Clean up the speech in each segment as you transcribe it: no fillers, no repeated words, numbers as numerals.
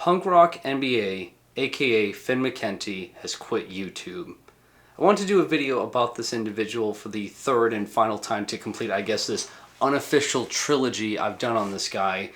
Punk rock MBA, aka Finn McKenty, has quit YouTube. I want to do a video about this individual for the third and final time to complete, I guess, this unofficial trilogy I've done on this guy,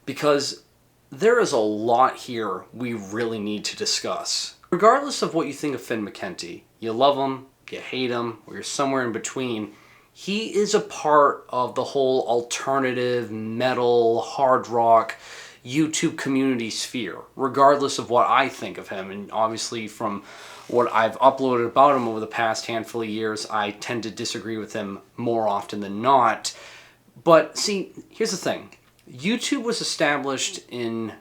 because there is a lot here we really need to discuss. Regardless of what you think of Finn McKenty, you love him, you hate him, or you're somewhere in between, he is a part of the whole alternative, metal, hard rock, YouTube community sphere, regardless of what I think of him. And obviously from what I've uploaded about him over the past handful of years, I tend to disagree with him more often than not. But see, here's the thing. YouTube was established in,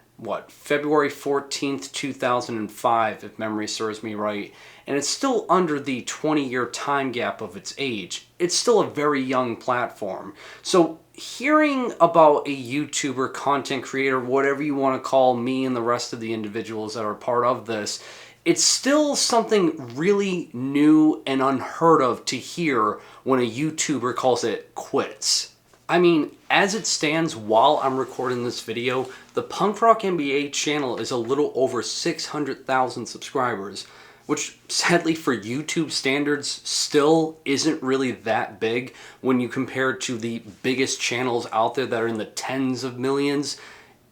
February 14th, 2005, if memory serves me right, and it's still under the 20-year time gap of its age. It's still a very young platform. So hearing about a YouTuber, content creator, whatever you want to call me and the rest of the individuals that are part of this, it's still something really new and unheard of to hear when a YouTuber calls it quits. I mean, as it stands while I'm recording this video, the Punk Rock MBA channel is a little over 600,000 subscribers, which sadly for YouTube standards still isn't really that big when you compare it to the biggest channels out there that are in the tens of millions.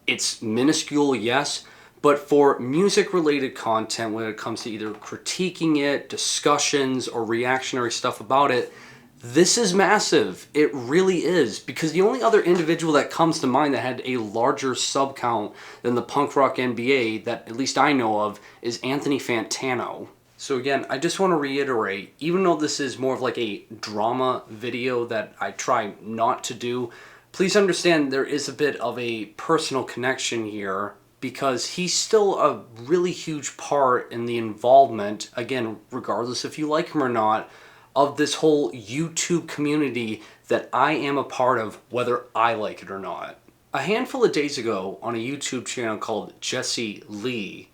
It's minuscule, yes, but for music-related content, when it comes to either critiquing it, discussions, or reactionary stuff about it, this is massive. It really is, because the only other individual that comes to mind that had a larger sub count than the Punk Rock MBA that at least I know of is Anthony Fantano. So again, I just want to reiterate, even though this is more of like a drama video that I try not to do, please understand there is a bit of a personal connection here, because he's still a really huge part in the involvement, again, regardless if you like him or not, of this whole YouTube community that I am a part of, whether I like it or not. A handful of days ago, on a YouTube channel called Jesse Lee,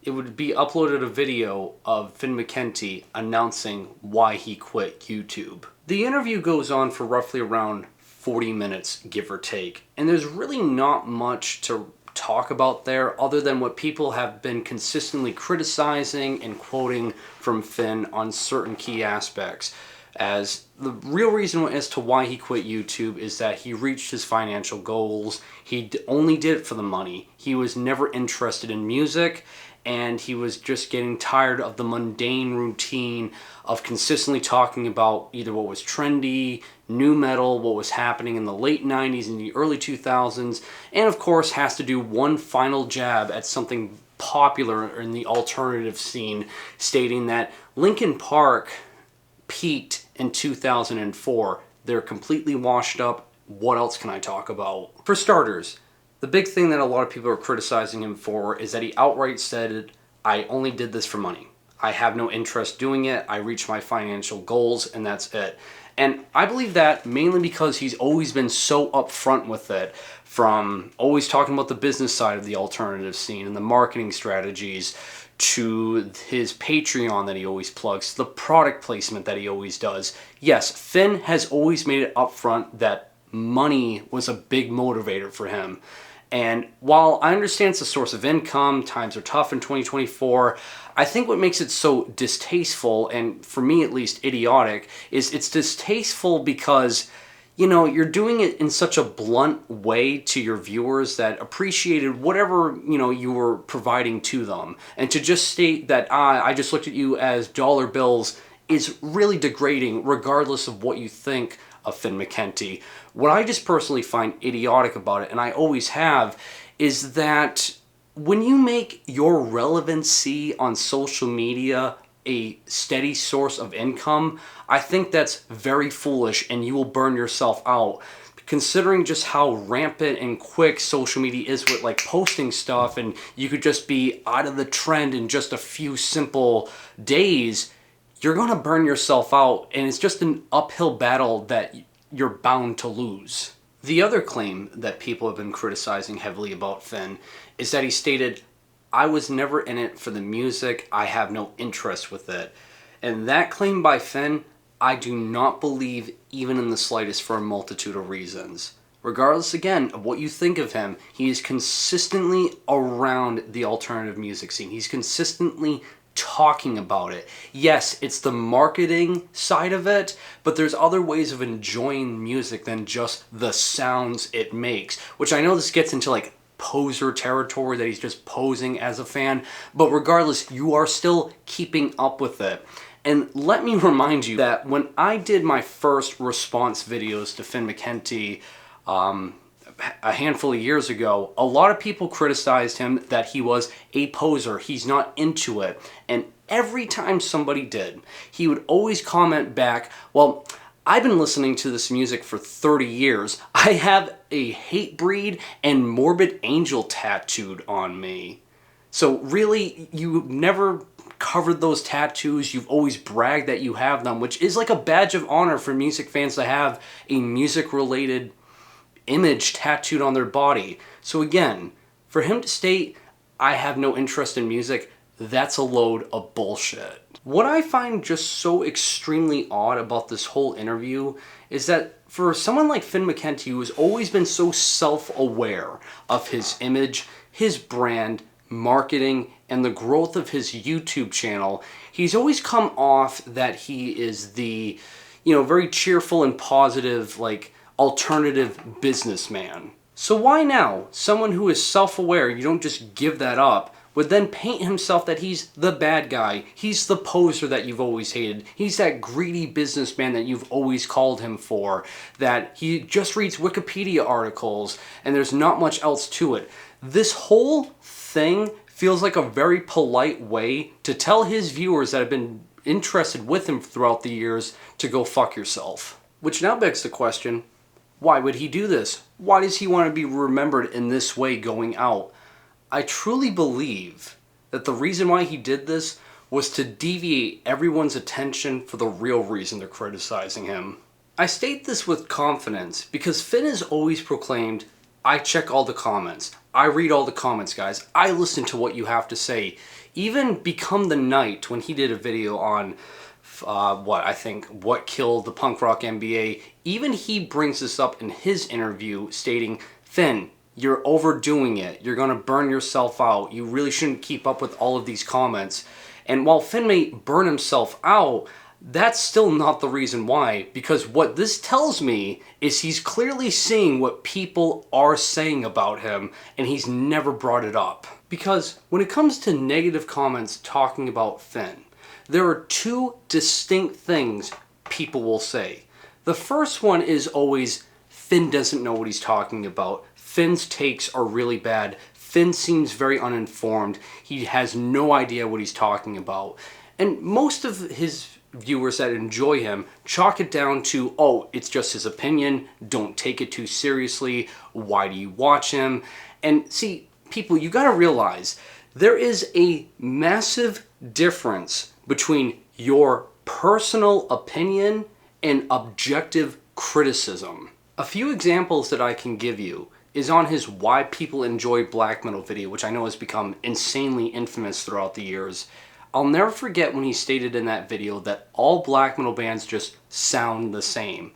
it would be uploaded a video of Finn McKenty announcing why he quit YouTube. The interview goes on for roughly around 40 minutes, give or take, and there's really not much to talk about there other than what people have been consistently criticizing and quoting from Finn on certain key aspects. As the real reason as to why he quit YouTube is that he reached his financial goals. He only did it for the money. He was never interested in music, and he was just getting tired of the mundane routine of consistently talking about either what was trendy, new metal, what was happening in the late 90s and the early 2000s, and of course has to do one final jab at something popular in the alternative scene, stating that Linkin Park peaked in 2004. They're completely washed up. What else can I talk about? For starters, the big thing that a lot of people are criticizing him for is that he outright said, I only did this for money. I have no interest doing it. I reached my financial goals and that's it. And I believe that mainly because he's always been so upfront with it, from always talking about the business side of the alternative scene and the marketing strategies, to his Patreon that he always plugs, the product placement that he always does. Yes, Finn has always made it upfront that money was a big motivator for him. And while I understand it's a source of income, times are tough in 2024, I think what makes it so distasteful, and for me at least idiotic, is it's distasteful because, you know, you're doing it in such a blunt way to your viewers that appreciated whatever, you know, you were providing to them. And to just state that, I just looked at you as dollar bills is really degrading regardless of what you think of Finn McKenty. What I just personally find idiotic about it, and I always have, is that when you make your relevancy on social media a steady source of income, I think that's very foolish and you will burn yourself out. Considering just how rampant and quick social media is with like posting stuff, and you could just be out of the trend in just a few simple days, you're going to burn yourself out, and it's just an uphill battle that you're bound to lose. The other claim that people have been criticizing heavily about Finn is that he stated, I was never in it for the music, I have no interest with it. And that claim by Finn, I do not believe even in the slightest, for a multitude of reasons. Regardless, again, of what you think of him, he is consistently around the alternative music scene. He's consistently talking about it. Yes, it's the marketing side of it, but there's other ways of enjoying music than just the sounds it makes, which I know this gets into like poser territory, that he's just posing as a fan, but regardless, you are still keeping up with it. And let me remind you that when I did my first response videos to Finn McKenty a handful of years ago, a lot of people criticized him that he was a poser, he's not into it. And every time somebody did, he would always comment back, well, I've been listening to this music for 30 years. I have a Hatebreed and Morbid Angel tattooed on me. So really, you never covered those tattoos. You've always bragged that you have them, which is like a badge of honor for music fans to have a music-related image tattooed on their body. So again, for him to state, I have no interest in music, that's a load of bullshit. What I find just so extremely odd about this whole interview is that for someone like Finn McKenty, who has always been so self-aware of his image, his brand, marketing, and the growth of his YouTube channel, he's always come off that he is the, very cheerful and positive, like, alternative businessman. So why now, someone who is self-aware, you don't just give that up, would then paint himself that he's the bad guy, he's the poser that you've always hated, he's that greedy businessman that you've always called him for, that he just reads Wikipedia articles and there's not much else to it. This whole thing feels like a very polite way to tell his viewers that have been interested with him throughout the years to go fuck yourself. Which now begs the question, why would he do this? Why does he want to be remembered in this way going out? I truly believe that the reason why he did this was to deviate everyone's attention for the real reason they're criticizing him. I state this with confidence because Finn has always proclaimed, I check all the comments. I read all the comments, guys. I listen to what you have to say. Even Become the Night, when he did a video on what killed the punk rock MBA, even he brings this up in his interview stating, Finn, you're overdoing it. You're going to burn yourself out. You really shouldn't keep up with all of these comments. And while Finn may burn himself out, that's still not the reason why, because what this tells me is he's clearly seeing what people are saying about him and he's never brought it up. Because when it comes to negative comments talking about Finn, there are two distinct things people will say. The first one is always, Finn doesn't know what he's talking about. Finn's takes are really bad. Finn seems very uninformed. He has no idea what he's talking about. And most of his viewers that enjoy him chalk it down to, oh, it's just his opinion. Don't take it too seriously. Why do you watch him? And see, people, you gotta realize there is a massive difference between your personal opinion and objective criticism. A few examples that I can give you is on his Why People Enjoy Black Metal video, which I know has become insanely infamous throughout the years. I'll never forget when he stated in that video that all black metal bands just sound the same.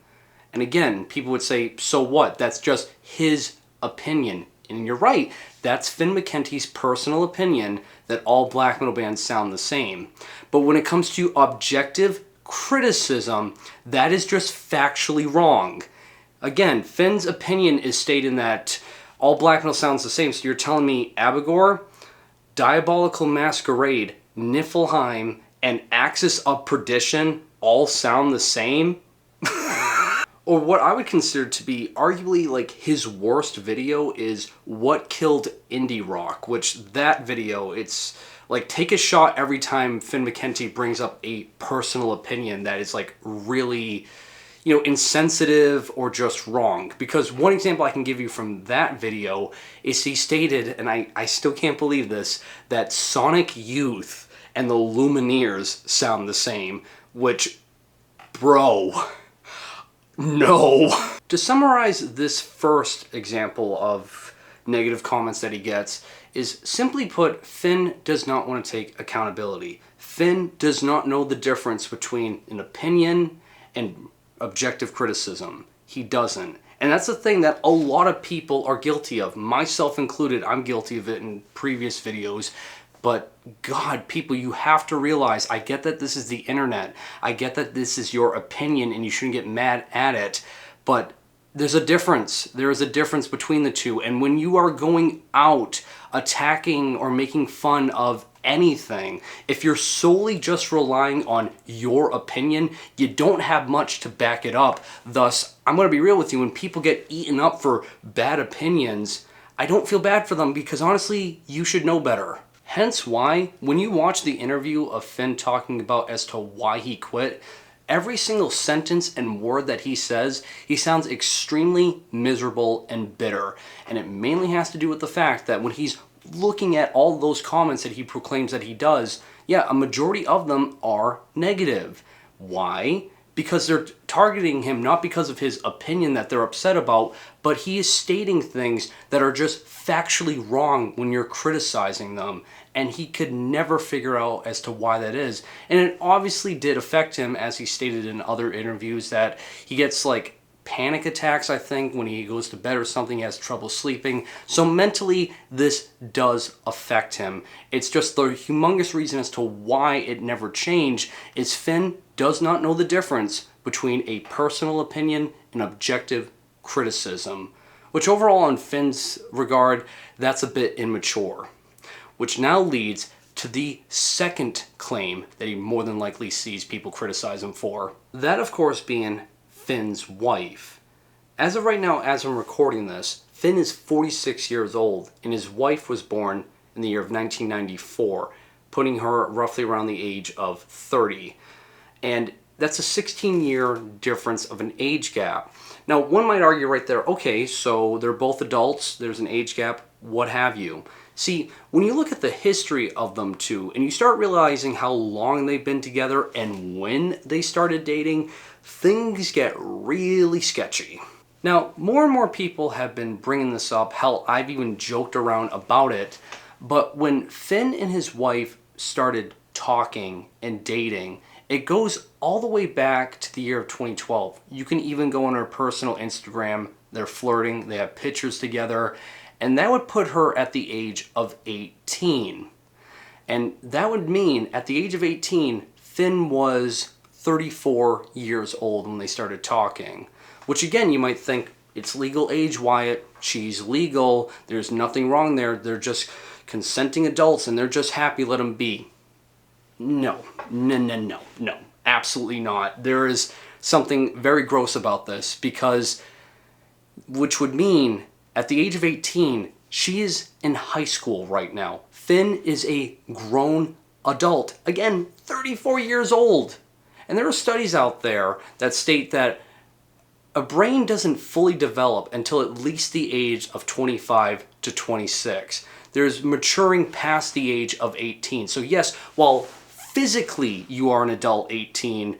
And again, people would say, so what? That's just his opinion. And you're right, that's Finn McKenty's personal opinion that all black metal bands sound the same. But when it comes to objective criticism, that is just factually wrong. Again, Finn's opinion is stating that all black metal sounds the same. So you're telling me Abigor, Diabolical Masquerade, Niflheim, and Axis of Perdition all sound the same? Or what I would consider to be arguably like his worst video is What Killed Indie Rock, which that video, it's like take a shot every time Finn McKenty brings up a personal opinion that is like really, insensitive or just wrong. Because one example I can give you from that video is he stated, and I still can't believe this, that Sonic Youth and the Lumineers sound the same, which, bro, no. To summarize this first example of negative comments that he gets is, simply put, Finn does not want to take accountability. Finn does not know the difference between an opinion and objective criticism. He doesn't. And that's the thing that a lot of people are guilty of, myself included. I'm guilty of it in previous videos. But God, people, you have to realize, I get that this is the internet. I get that this is your opinion and you shouldn't get mad at it. But there's a difference. There is a difference between the two. And when you are going out attacking or making fun of anything, if you're solely just relying on your opinion, you don't have much to back it up. Thus, I'm going to be real with you, when people get eaten up for bad opinions, I don't feel bad for them, because honestly, you should know better. Hence why, when you watch the interview of Finn talking about as to why he quit, every single sentence and word that he says, he sounds extremely miserable and bitter. And it mainly has to do with the fact that when he's looking at all those comments that he proclaims that he does, yeah, a majority of them are negative. Why? Because they're targeting him not because of his opinion that they're upset about, but he is stating things that are just factually wrong when you're criticizing them. And he could never figure out as to why that is. And it obviously did affect him, as he stated in other interviews, that he gets like panic attacks, I think, when he goes to bed or something. He has trouble sleeping. So mentally, this does affect him. It's just the humongous reason as to why it never changed is Finn does not know the difference between a personal opinion and objective criticism, which overall in Finn's regard, that's a bit immature. Which now leads to the second claim that he more than likely sees people criticize him for. That, of course, being Finn's wife. As of right now, as I'm recording this, Finn is 46 years old, and his wife was born in the year of 1994, putting her roughly around the age of 30. And that's a 16-year difference of an age gap. Now, one might argue right there, okay, so they're both adults, there's an age gap, what have you. See, when you look at the history of them two, and you start realizing how long they've been together and when they started dating, things get really sketchy. Now, more and more people have been bringing this up. Hell, I've even joked around about it. But when Finn and his wife started talking and dating, it goes all the way back to the year of 2012. You can even go on her personal Instagram. They're flirting. They have pictures together. And that would put her at the age of 18. And that would mean at the age of 18, Finn was 34 years old when they started talking. Which again, you might think, it's legal age, Wyatt. She's legal. There's nothing wrong there. They're just consenting adults and they're just happy, let them be. No. Absolutely not. There is something very gross about this, because, which would mean at the age of 18, she is in high school right now. Finn is a grown adult. Again, 34 years old. And there are studies out there that state that a brain doesn't fully develop until at least the age of 25 to 26. There's maturing past the age of 18. So yes, while physically you are an adult 18,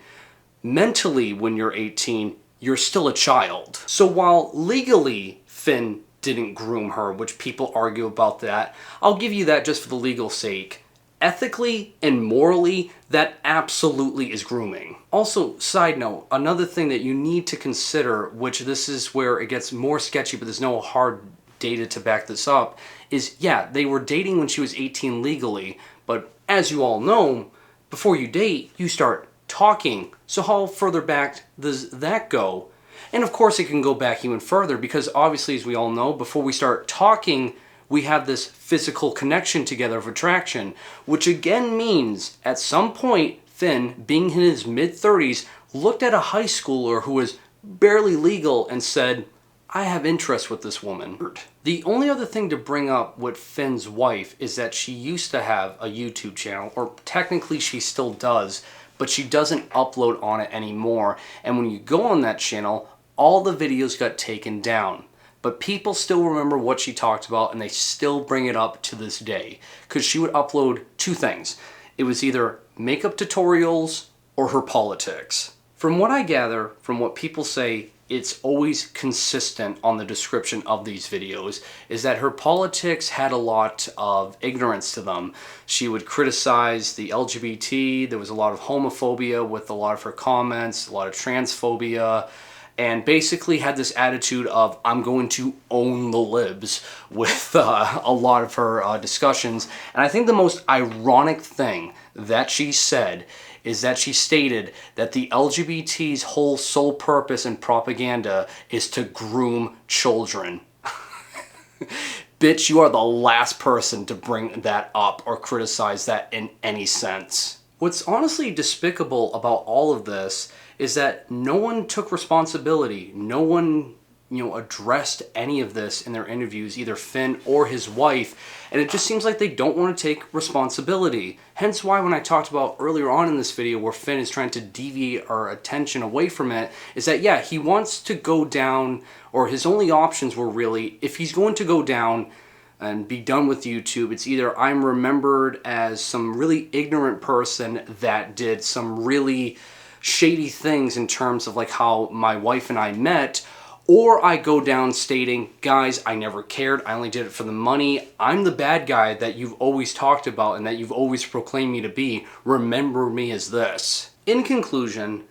mentally when you're 18, you're still a child. So while legally Finn didn't groom her, which people argue about that, I'll give you that just for the legal sake. Ethically and morally, that absolutely is grooming. Also, side note, another thing that you need to consider, which this is where it gets more sketchy, but there's no hard data to back this up, is yeah, they were dating when she was 18 legally, but as you all know, before you date, you start talking. So how further back does that go? And of course it can go back even further, because obviously, as we all know, before we start talking, we have this physical connection together of attraction, which again means at some point, Finn, being in his mid-30s, looked at a high schooler who was barely legal and said, I have interest with this woman. The only other thing to bring up with Finn's wife is that she used to have a YouTube channel, or technically she still does, but she doesn't upload on it anymore. And when you go on that channel, all the videos got taken down. But people still remember what she talked about, and they still bring it up to this day. Because she would upload two things. It was either makeup tutorials or her politics. From what I gather, from what people say, it's always consistent on the description of these videos, is that her politics had a lot of ignorance to them. She would criticize the LGBT, there was a lot of homophobia with a lot of her comments, a lot of transphobia, and basically had this attitude of, I'm going to own the libs with a lot of her discussions. And I think the most ironic thing that she said is that she stated that the LGBT's whole sole purpose and propaganda is to groom children. Bitch, you are the last person to bring that up or criticize that in any sense. What's honestly despicable about all of this is that no one took responsibility. No one, addressed any of this in their interviews, either Finn or his wife, and it just seems like they don't want to take responsibility. Hence why when I talked about earlier on in this video where Finn is trying to deviate our attention away from it, is that yeah, he wants to go down, or his only options were really, if he's going to go down and be done with YouTube, it's either I'm remembered as some really ignorant person that did some really shady things in terms of like how my wife and I met, or I go down stating, guys, I never cared, I only did it for the money, I'm the bad guy that you've always talked about and that you've always proclaimed me to be, remember me as this. In conclusion,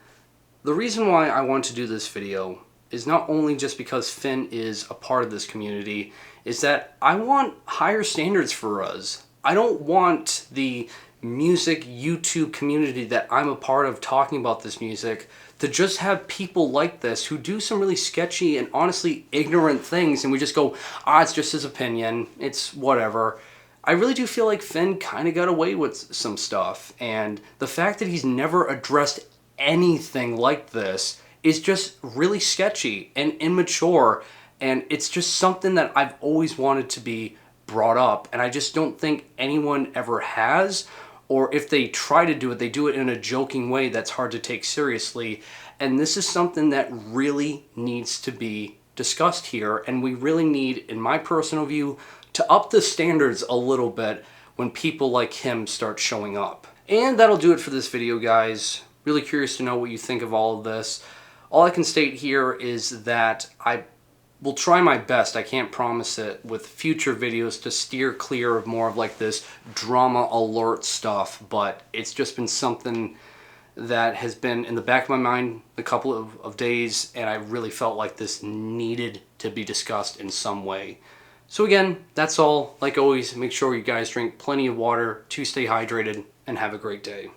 the reason why I want to do this video is not only just because Finn is a part of this community, is that I want higher standards for us. I don't want the music YouTube community that I'm a part of talking about this music to just have people like this who do some really sketchy and honestly ignorant things and we just go, it's just his opinion, it's whatever. I really do feel like Finn kind of got away with some stuff, and the fact that he's never addressed anything like this is just really sketchy and immature, and it's just something that I've always wanted to be brought up, and I just don't think anyone ever has, or if they try to do it, they do it in a joking way that's hard to take seriously, and this is something that really needs to be discussed here, and we really need, in my personal view, to up the standards a little bit when people like him start showing up. And that'll do it for this video, guys. Really curious to know what you think of all of this. All I can state here is that I will try my best, I can't promise it, with future videos to steer clear of more of like this drama alert stuff, but it's just been something that has been in the back of my mind a couple of days, and I really felt like this needed to be discussed in some way. So again, that's all. Like always, make sure you guys drink plenty of water to stay hydrated, and have a great day.